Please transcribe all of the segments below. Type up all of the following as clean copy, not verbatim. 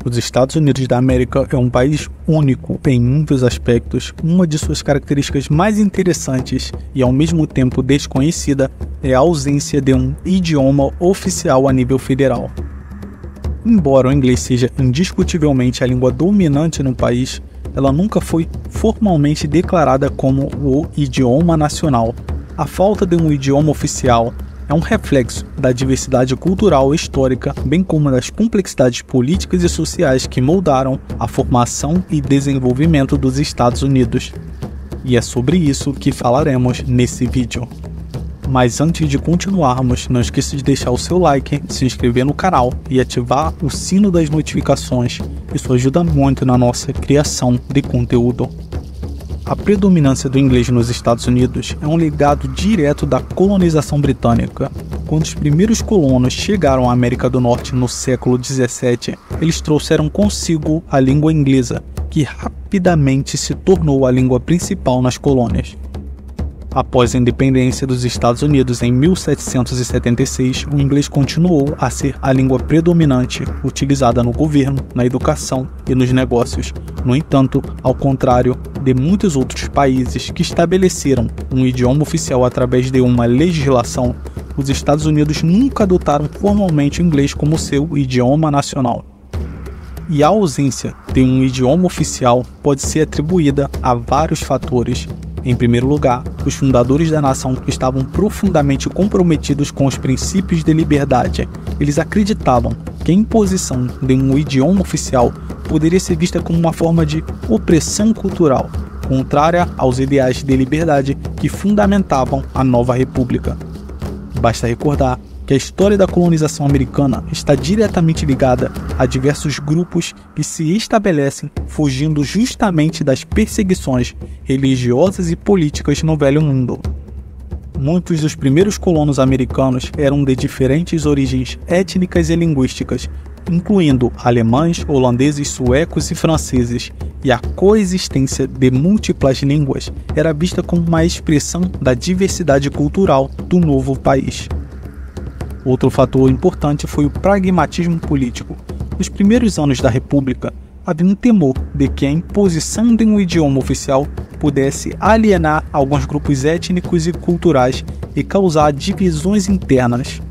Os Estados Unidos da América é um país único em muitos aspectos. Uma de suas características mais interessantes e ao mesmo tempo desconhecida é a ausência de um idioma oficial a nível federal. Embora o inglês seja indiscutivelmente a língua dominante no país, ela nunca foi formalmente declarada como o idioma nacional. A falta de um idioma oficial é um reflexo da diversidade cultural e histórica, bem como das complexidades políticas e sociais que moldaram a formação e desenvolvimento dos Estados Unidos. E é sobre isso que falaremos nesse vídeo. Mas antes de continuarmos, não esqueça de deixar o seu like, se inscrever no canal e ativar o sino das notificações. Isso ajuda muito na nossa criação de conteúdo. A predominância do inglês nos Estados Unidos é um legado direto da colonização britânica. Quando os primeiros colonos chegaram à América do Norte no século XVII, eles trouxeram consigo a língua inglesa, que rapidamente se tornou a língua principal nas colônias. Após a independência dos Estados Unidos em 1776, o inglês continuou a ser a língua predominante utilizada no governo, na educação e nos negócios. No entanto, ao contrário de muitos outros países que estabeleceram um idioma oficial através de uma legislação, os Estados Unidos nunca adotaram formalmente o inglês como seu idioma nacional. E a ausência de um idioma oficial pode ser atribuída a vários fatores. Em primeiro lugar, os fundadores da nação estavam profundamente comprometidos com os princípios de liberdade. Eles acreditavam que a imposição de um idioma oficial poderia ser vista como uma forma de opressão cultural, contrária aos ideais de liberdade que fundamentavam a nova república. Basta recordar que a história da colonização americana está diretamente ligada a diversos grupos que se estabelecem fugindo justamente das perseguições religiosas e políticas no Velho Mundo. Muitos dos primeiros colonos americanos eram de diferentes origens étnicas e linguísticas, incluindo alemães, holandeses, suecos e franceses, e a coexistência de múltiplas línguas era vista como uma expressão da diversidade cultural do novo país. Outro fator importante foi o pragmatismo político. Nos primeiros anos da República, havia um temor de que a imposição de um idioma oficial pudesse alienar alguns grupos étnicos e culturais e causar divisões internas.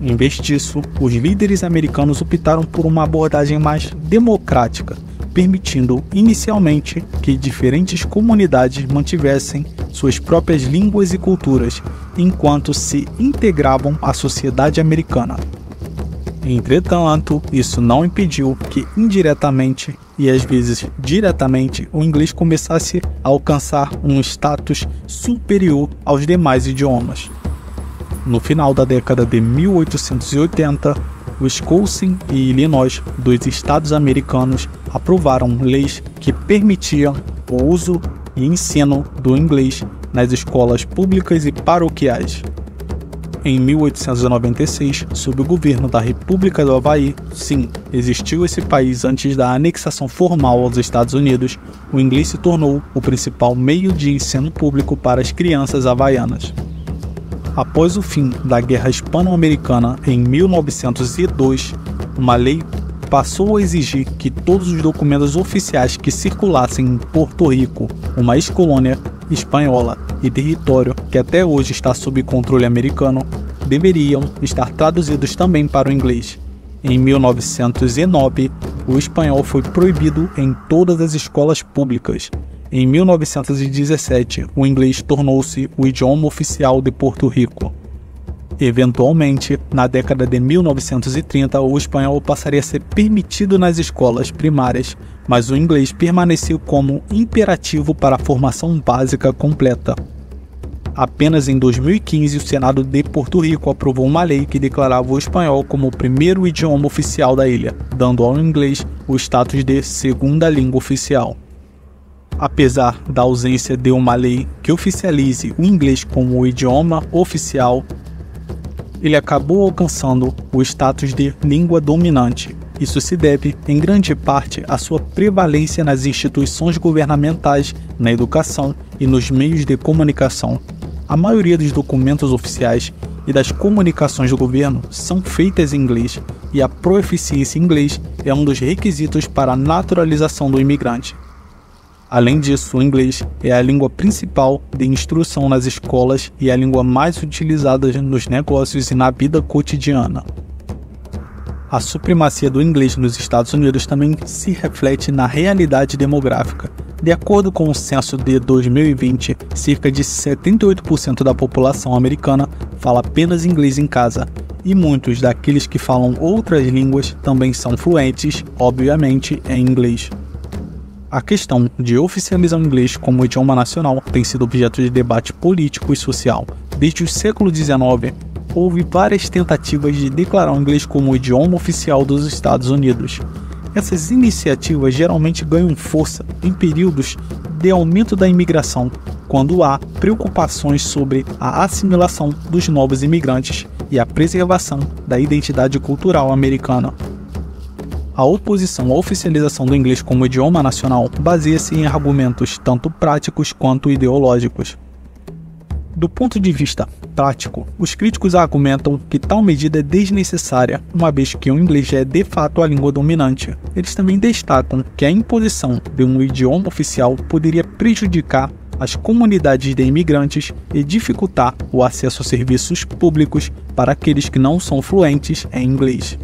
Em vez disso, os líderes americanos optaram por uma abordagem mais democrática, permitindo inicialmente que diferentes comunidades mantivessem suas próprias línguas e culturas, enquanto se integravam à sociedade americana. Entretanto, isso não impediu que indiretamente e às vezes diretamente o inglês começasse a alcançar um status superior aos demais idiomas. No final da década de 1880, Wisconsin e Illinois, dois estados americanos, aprovaram leis que permitiam o uso e ensino do inglês nas escolas públicas e paroquiais. Em 1896, sob o governo da República do Havaí, sim, existiu esse país antes da anexação formal aos Estados Unidos, o inglês se tornou o principal meio de ensino público para as crianças havaianas. Após o fim da Guerra Hispano-Americana em 1902, uma lei passou a exigir que todos os documentos oficiais que circulassem em Porto Rico, uma ex-colônia espanhola e território que até hoje está sob controle americano, deveriam estar traduzidos também para o inglês. Em 1909, o espanhol foi proibido em todas as escolas públicas. Em 1917, o inglês tornou-se o idioma oficial de Porto Rico. Eventualmente, na década de 1930, o espanhol passaria a ser permitido nas escolas primárias, mas o inglês permaneceu como imperativo para a formação básica completa. Apenas em 2015, o Senado de Porto Rico aprovou uma lei que declarava o espanhol como o primeiro idioma oficial da ilha, dando ao inglês o status de segunda língua oficial. Apesar da ausência de uma lei que oficialize o inglês como o idioma oficial, ele acabou alcançando o status de língua dominante. Isso se deve, em grande parte, à sua prevalência nas instituições governamentais, na educação e nos meios de comunicação. A maioria dos documentos oficiais e das comunicações do governo são feitas em inglês, e a proficiência em inglês é um dos requisitos para a naturalização do imigrante. Além disso, o inglês é a língua principal de instrução nas escolas e a língua mais utilizada nos negócios e na vida cotidiana. A supremacia do inglês nos Estados Unidos também se reflete na realidade demográfica. De acordo com o censo de 2020, cerca de 78% da população americana fala apenas inglês em casa, e muitos daqueles que falam outras línguas também são fluentes, obviamente, em inglês. A questão de oficializar o inglês como idioma nacional tem sido objeto de debate político e social. Desde o século XIX, houve várias tentativas de declarar o inglês como o idioma oficial dos Estados Unidos. Essas iniciativas geralmente ganham força em períodos de aumento da imigração, quando há preocupações sobre a assimilação dos novos imigrantes e a preservação da identidade cultural americana. A oposição à oficialização do inglês como idioma nacional baseia-se em argumentos tanto práticos quanto ideológicos. Do ponto de vista prático, os críticos argumentam que tal medida é desnecessária, uma vez que o inglês já é de fato a língua dominante. Eles também destacam que a imposição de um idioma oficial poderia prejudicar as comunidades de imigrantes e dificultar o acesso a serviços públicos para aqueles que não são fluentes em inglês.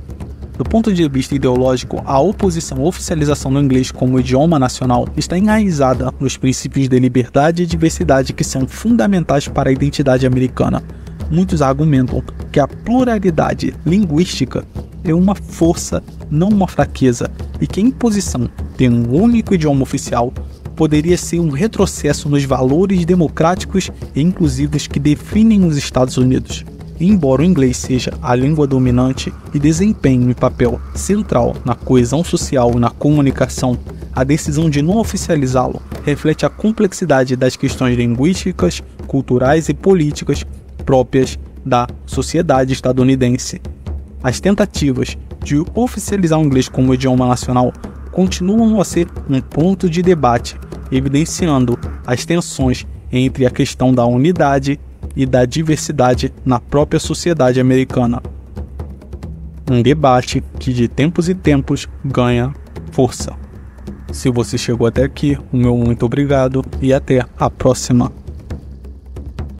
Do ponto de vista ideológico, a oposição à oficialização do inglês como idioma nacional está enraizada nos princípios de liberdade e diversidade que são fundamentais para a identidade americana. Muitos argumentam que a pluralidade linguística é uma força, não uma fraqueza, e que a imposição de um único idioma oficial poderia ser um retrocesso nos valores democráticos e inclusivos que definem os Estados Unidos. Embora o inglês seja a língua dominante e desempenhe um papel central na coesão social e na comunicação, a decisão de não oficializá-lo reflete a complexidade das questões linguísticas, culturais e políticas próprias da sociedade estadunidense. As tentativas de oficializar o inglês como idioma nacional continuam a ser um ponto de debate, evidenciando as tensões entre a questão da unidade e da diversidade na própria sociedade americana. Um debate que de tempos em tempos ganha força. Se você chegou até aqui, o meu muito obrigado e até a próxima.